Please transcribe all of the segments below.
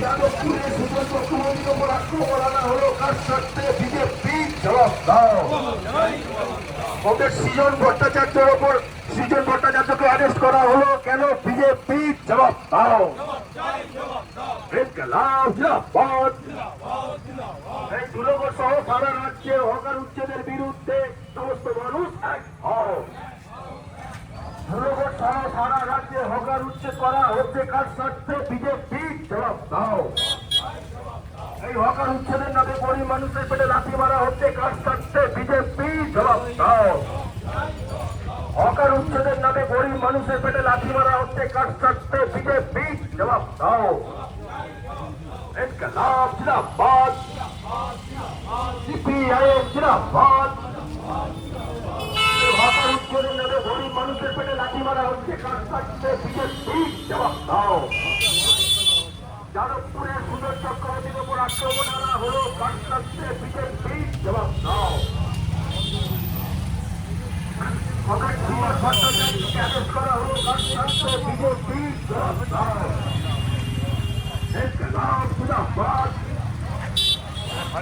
যাদবপুরে সুজন চক্রবর্তীর উপর আক্রমণ আনা হলো কার স্বার্থে? বিজেপি জবাব দাও। সৃজন ভট্টাচার্যের ওপর সৃজন ভট্টাচার্যকে অ্যারেস্ট করা হলো কেন? বিজেপি জবাব দাও। এই দুর্গ সহ সারা রাজ্যে হকার উচ্ছেদের বিরুদ্ধে সমস্ত মানুষ এক হও। দুর্গ সহ সারা রাজ্যে হকার উচ্ছেদ করা হচ্ছে কার স্বার্থে? বিজেপি জবাব দাও। এই হকার উচ্ছেদের নামে গরিব মানুষের পেটে লাথি মারা হচ্ছে কার স্বার্থে? বিজেপি জবাব দাও। হকার উচ্ছেদের নামে গরিব মানুষের পেটে লাথি মারা হচ্ছে কার স্বার্থে? বিজেপি জবাব দাও। ইনকলাব জিন্দাবাদ, সিপিআইএম জিন্দাবাদ। হকার উচ্ছেদের নামে গরিব মানুষের পেটে লাথি মারা হচ্ছে কার স্বার্থে? বিজেপি জবাব দাও। যাদবপুরের সুজন চক্রবর্তীর উপর আক্রমণ আনা হলো কার স্বার্থে? বিজেপি জবাব দাও। হকার সুজন ভট্টাচার্যকে অ্যারেস্ট করা হলো কার স্বার্থে? বিজেপি জবাব দাও। ইনকলাব জিন্দাবাদ,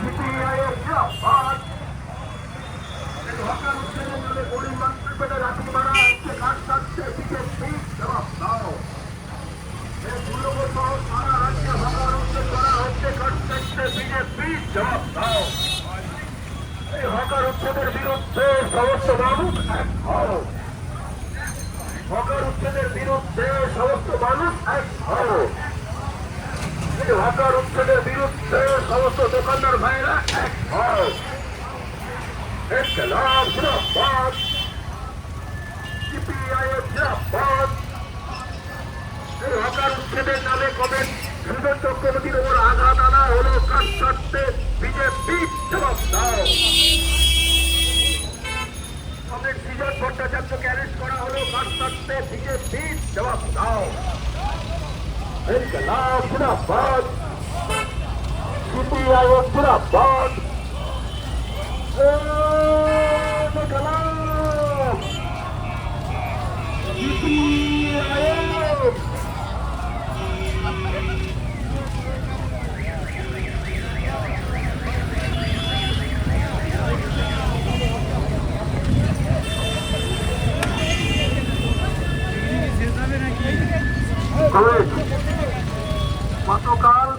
সিপিআইএম জিন্দাবাদ। হকার উচ্ছেদের নামে গরিব মানুষের পেটে লাথি মারা হচ্ছে কার স্বার্থে? বিজেপি জবাব দাও। সারা রাজ্যে হকার উচ্ছেদ করা হচ্ছে কার স্বার্থে? বিজেপি জবাব দাও। এই হকার উচ্ছেদের বিরুদ্ধে সমস্ত মানুষ এক হও। হকার উচ্ছেদের বিরুদ্ধে সমস্ত মানুষ এক হও। এই হকার উচ্ছেদের বিরুদ্ধে সমস্ত দোকানদার ভাইরা এক হও। ইনকলাব জিন্দাবাদ, সিপিআইএম জিন্দাবাদ। এই হকার উচ্ছেদের নামে কমেন্ট সুজন চক্রবর্তীর ওপর আঘাত আনা হলো কার স্বার্থে? বিজেপি জবাব দাও। কমেন্ট সৃজন ভট্টাচার্যকে অ্যারেস্ট করা হলো কার স্বার্থে? বিজেপি জবাব দাও। ইনকলাব জিন্দাবাদ, সিপিআইএম জিন্দাবাদ। ইনকলাব সিপিআইএম। গতকাল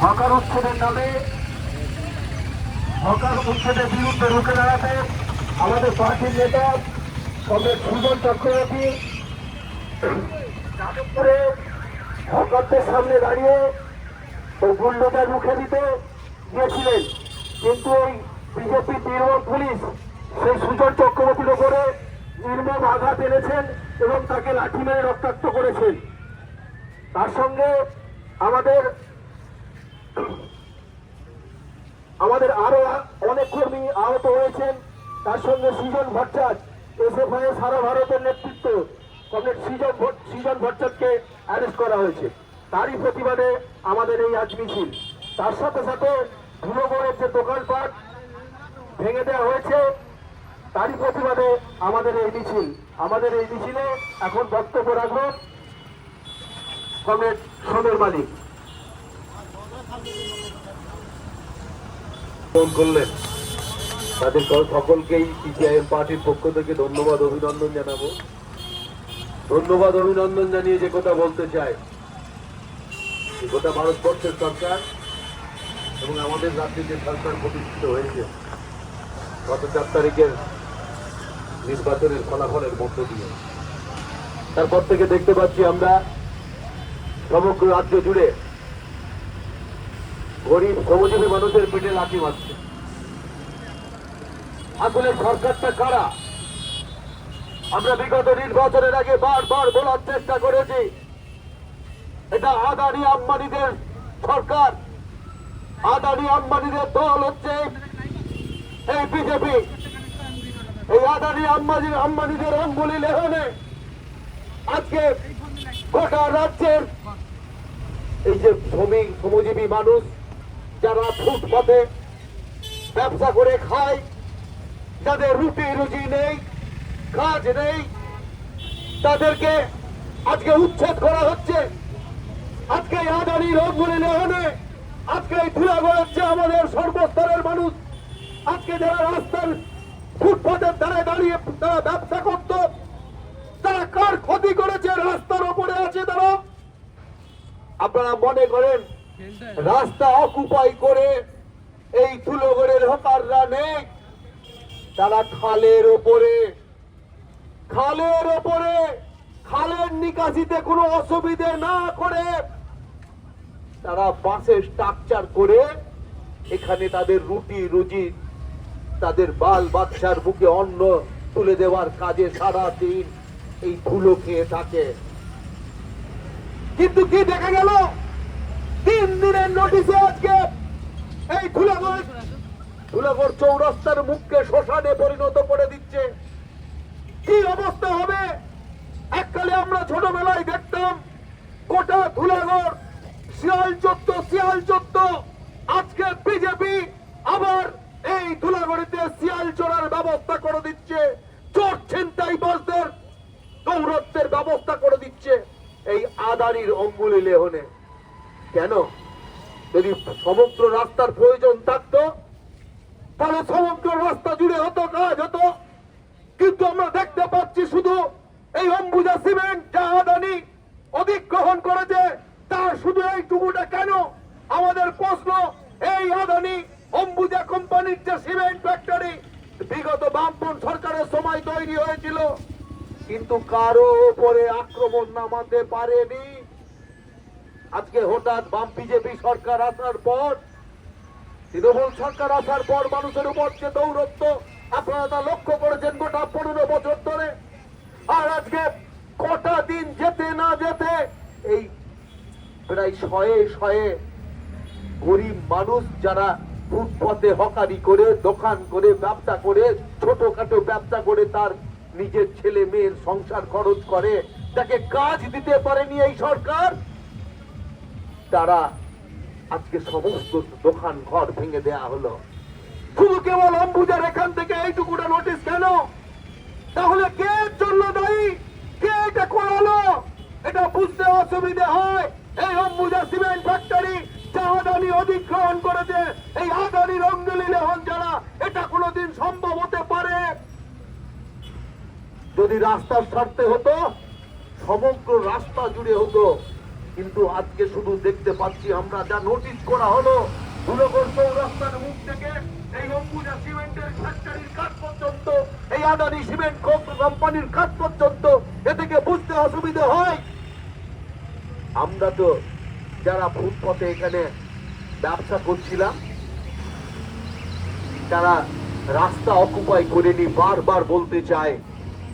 হকার উচ্ছেদের নামে হকার উচ্ছেদের বিরুদ্ধে রুখে দাঁড়াতে আমাদের পার্টির নেতা কমরেড সুজন চক্রবর্তী যাদবপুরে হকারদের সামনে দাঁড়িয়ে ওই গুন্ডাদের রুখে দিতে গিয়েছিলেন, কিন্তু ওই বিজেপি তৃণমূল পুলিশ সেই সুজন চক্রবর্তীর ওপরে নির্মম আঘাত এনেছেন এবং তাকে লাঠি মেরে রক্তাক্ত করেছেন। তার সঙ্গে আমাদের আরো অনেক কর্মী আহত হয়েছেন। তার সঙ্গে সৃজন ভট্টাচার্য, এসএফআই সারা ভারতের নেতৃত্ব কমরেড সৃজন ভট্টাচার্যকে অ্যারেস্ট করা হয়েছে। তারই প্রতিবাদে আমাদের এই আজ মিছিল। তার সাথে সাথে ধুলোগড়ের যে দোকানপাট ভেঙে দেওয়া হয়েছে তারই প্রতিবাদে আমাদের এই মিছিল। আমাদের এই মিছিলে এখন বক্তব্য রাখবেন কমরেড সমীর মালিক। ফোন করলেন তাদের সকলকেই সিপিআইএম পার্টির পক্ষ থেকে ধন্যবাদ অভিনন্দন জানাবো। ধন্যবাদ অভিনন্দন জানিয়ে যে কথা বলতে চাই, গোটা ভারতবর্ষের সরকার এবং আমাদের রাজ্যে যে সরকার প্রতিষ্ঠিত হয়েছে গত 4 তারিখের নির্বাচনের ফলাফলের মধ্য দিয়ে, তারপর থেকে দেখতে পাচ্ছি আমরা সমগ্র রাজ্য জুড়ে গরিব শ্রমজীবী মানুষের পেটে লাথি মারছে। আসলে সরকারটা কারা? আমরা বিগত নির্বাচনের আগে বারবার বলার চেষ্টা করেছি, এটা আদানি আম্বানিদের সরকার। আদানি আম্বানিদের দল হচ্ছে এই বিজেপি। এই আদানি আম্বানিদের অঙ্গুলি লেহনে আজকে গোটা রাজ্যের এই যে শ্রমজীবী মানুষ যারা ফুটপাতে ব্যবসা করে খায়, যাদের রুটি রুজি নেই, কাজ নেই, তাদেরকে আজকে উচ্ছেদ করা হচ্ছে। আজকে এই আদানির অঙ্গুলি লেহনে আজকে এই ধুলাগড়ের যে আমাদের সর্বস্তরের মানুষ আজকে যারা রাস্তার ফুটপাতের দ্বারা দাঁড়িয়ে তারা ব্যবসা করত, তারা কার ক্ষতি করেছে? রাস্তার উপরে আছে তারা। আপনারা মনে করেন রাস্তা অকুপাই করে এই ধুলাগড়ের হকাররা নেই, তারা খালের ওপরে খালের নিকাশিতে কোনো অসুবিধে না করে তারা বাসের স্ট্রাকচার করে এখানে তাদের রুটি রুজি, তাদের বাল বাচ্চার মুখে অন্ন তুলে দেওয়ার কাজে সারা দিন এই ধুলো খেয়ে থাকে। কিন্তু কি দেখা গেল? 3 দিনের নোটিশে আজকে এই ধুলাগড় চৌরাস্তার মুখকে শ্মশানে পরিণত করে দিচ্ছে। কি অবস্থা হবে? এককালে আমরা ছোটবেলায় দেখতাম গোটা ধুলাগড় শিয়াল চত্ব। আজকে বিজেপি আবার এই ধুলাগড়িতে শিয়াল চোরার ব্যবস্থা করে দিচ্ছে, চোর ছিনতাইবাজদের দৌরত্বের ব্যবস্থা করে দিচ্ছে এই আদানির অঙ্গুলি লেহনে। কেন? যদি সমগ্র রাস্তার প্রয়োজন থাকতো তাহলে সমগ্র রাস্তা জুড়ে হতো, কাজ হতো। কিন্তু আমরা দেখতে পাচ্ছি শুধু এই অম্বুজা সিমেন্ট যা আদানি অধিগ্রহণ করেছে তার শুধু এইটুকুটা কেন? আমাদের প্রশ্ন, এই আদানি অম্বুজা কোম্পানির যে সিমেন্ট ফ্যাক্টরি বিগত বামপন্থী সরকারের সময় তৈরি হয়েছিল, কিন্তু কারো উপরে আক্রমণ নামাতে পারেনি। আজকে হঠাৎ বাম বিজেপি সরকার আসার পর, তৃণমূল সরকার আসার পর মানুষের উপর যে দৌরত্ব আপনারা তা লক্ষ্য করেছেন গোটা 15 বছর ধরে। আর আজকে কটা দিন যেতে না যেতে এই প্রায় শয়ে গরিব মানুষ যারা ফুটপথে হকারি করে, দোকান করে, ব্যবসা করে, ছোটখাটো ব্যবসা করে তার নিজের ছেলে মেয়ের সংসার খরচ করে, তাকে কাজ দিতে পারেনি এই সরকার, তারা আজকে সমস্ত দোকান ঘর ভেঙে দেয়া হলো। শুধু কেবল অম্বুজার এখান থেকে এইটুকুটা নোটিশ কেন? তাহলে কে জন্য দায়ী? কে এটা করালো? এটা বুঝতে অসুবিধে হয়। এই অম্বুজা সিমেন্ট ফ্যাক্টরি যা আদানি অধিগ্রহণ করেছে, এই আদানির অঙ্গুলি লেহন যারা, এটা কোনোদিন সম্ভব হতে পারে? যদি রাস্তার স্বার্থে হতো সমগ্র রাস্তা জুড়ে হতো, কিন্তু আজকে শুধু দেখতে পাচ্ছি আমরা যা নোটিশ করা হলো ধুলাগড় চৌরাস্তার মুখ থেকে এই অম্বুজা সিমেন্টের ফ্যাক্টরির কাজ পর্যন্ত, এই আদানি সিমেন্ট কোম্পানির কাজ পর্যন্ত, এ থেকে বুঝতে অসুবিধা হয়। আমরা তো যারা ফুটপথে এখানে ব্যবসা করছিলাম তারা রাস্তা অকুপাই করেনি, বারবার বলতে চায়।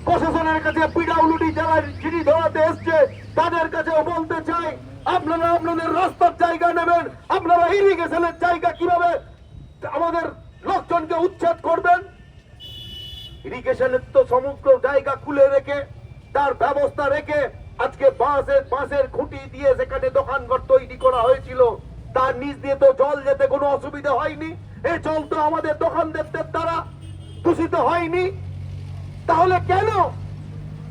প্রশাসনের কাছে পিডব্লিউডি যারা চিঠি ধরাতে এসছে তাদের কাছেও বলতে চাই, আপনারা আপনাদের রাস্তার জায়গা নেবেন, আপনারা ইরিগেশনের জায়গা কিভাবে আমাদের লোকজনকে উচ্ছেদ করবেন? ইরিগেশনের তো সমগ্র জায়গা খুলে রেখে তার ব্যবস্থা রেখে আজকে বাঁশের খুঁটি দিয়ে সেখানে দোকানঘর তৈরি করা হয়েছিল, তার নিচ দিয়ে তো জল যেতে কোনো অসুবিধা হয়নি। এই জল তো আমাদের দোকানদারদের দ্বারা দূষিত হয়নি। তাহলে কেন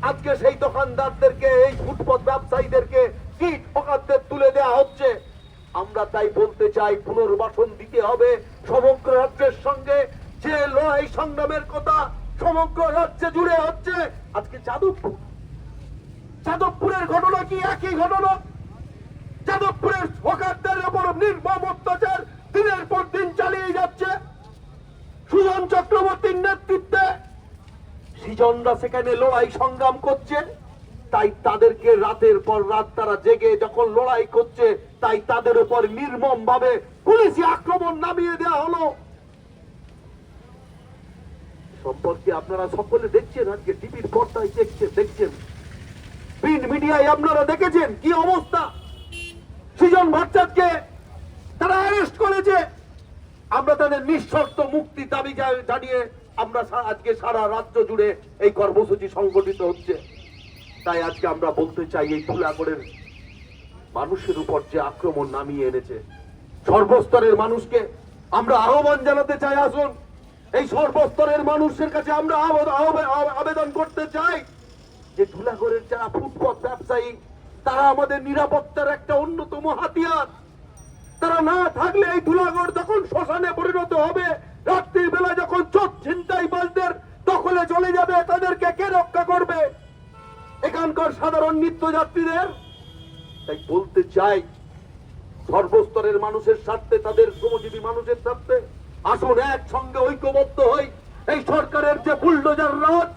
আজকে সেই দোকানদারদেরকে, এই ফুটপাত ব্যবসায়ীদেরকে কি ঠকাতে তুলে দেওয়া হচ্ছে? আমরা তাই বলতে চাই, পুনর্বাসন দিতে হবে সমগ্র রাজ্যের সঙ্গে। যে লড়াই সংগ্রামের কথা সমগ্র রাজ্যে জুড়ে হচ্ছে, আজকে যাদবপুরের ঘটনা কি একই ঘটনা? যাদবপুরের হকারদের উপর নির্মম অত্যাচার দিনের পর দিন চালিয়ে যাচ্ছে। সুজন চক্রবর্তীর নেতৃত্বে সৃজনরা সেখানে লড়াই সংগ্রাম করছে, তাই তাদেরকে রাতের পর রাত তারা জেগে যখন লড়াই করছে, তাই তাদের উপর নির্মম ভাবে পুলিশি আক্রমণ নামিয়ে দেওয়া হলো। সম্পর্কে আপনারা সকলে দেখছেন, আজকে টিভির পর্দায় দেখছেন, প্রিন্ট মিডিয়ায় আপনারা দেখেছেন কি অবস্থা। সৃজন ভট্টাচার্যকে তারা অ্যারেস্ট করেছে। আমরা তাদের নিঃশর্ত মুক্তি দাবি জানিয়ে আমরা আজকে সারা রাজ্য জুড়ে এই কর্মসূচি সংগঠিত হচ্ছে। তাই আজকে আমরা বলতে চাই, এই ধুলাগড়ের মানুষের উপর যে আক্রমণ নামিয়ে এনেছে, সর্বস্তরের মানুষকে আমরা আহ্বান জানাতে চাই, আসুন এই সর্বস্তরের মানুষের কাছে আমরা আবেদন করতে চাই যে ধুলাগড়ের যারা ফুটপাত ব্যবসায়ী তারা আমাদের নিরাপত্তার একটা অন্যতম হাতিয়ার। তারা না থাকলে এই ধুলাগড় যখন শ্মশানে পরিণত হবে, রাত্রির বেলা যখন চোর ছিনতাইবাজদের দখলে চলে যাবে, তাদেরকে কে রক্ষা করবে? এখানকার সাধারণ নিত্যযাত্রীদের। তাই বলতে চাই, সর্বস্তরের মানুষের স্বার্থে, তাদের শ্রমজীবী মানুষের স্বার্থে আসুন একসঙ্গে ঐক্যবদ্ধ হই। এই সরকারের যে বুলডোজার রাজ,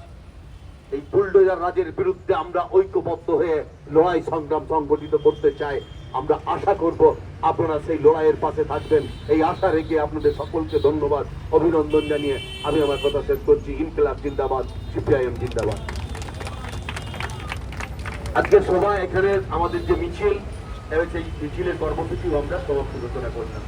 এই বুলডোজার রাজের বিরুদ্ধে আমরা ঐক্যবদ্ধ হয়ে লড়াই সংগ্রাম সংগঠিত করতে চাই। আমরা আশা করব আপনারা সেই লড়াইয়ের পাশে থাকবেন। এই আশা রেখে আপনাদের সকলকে ধন্যবাদ, অভিনন্দন জানিয়ে আমি আমার কথা শেষ করছি। ইনকিলাব জিন্দাবাদ, সিপিআইএম জিন্দাবাদ। আজকের সভা এখানে আমাদের যে মিছিল, সেই মিছিলের কর্মসূচি আমরা সমাপ্ত ঘোষণা করলাম।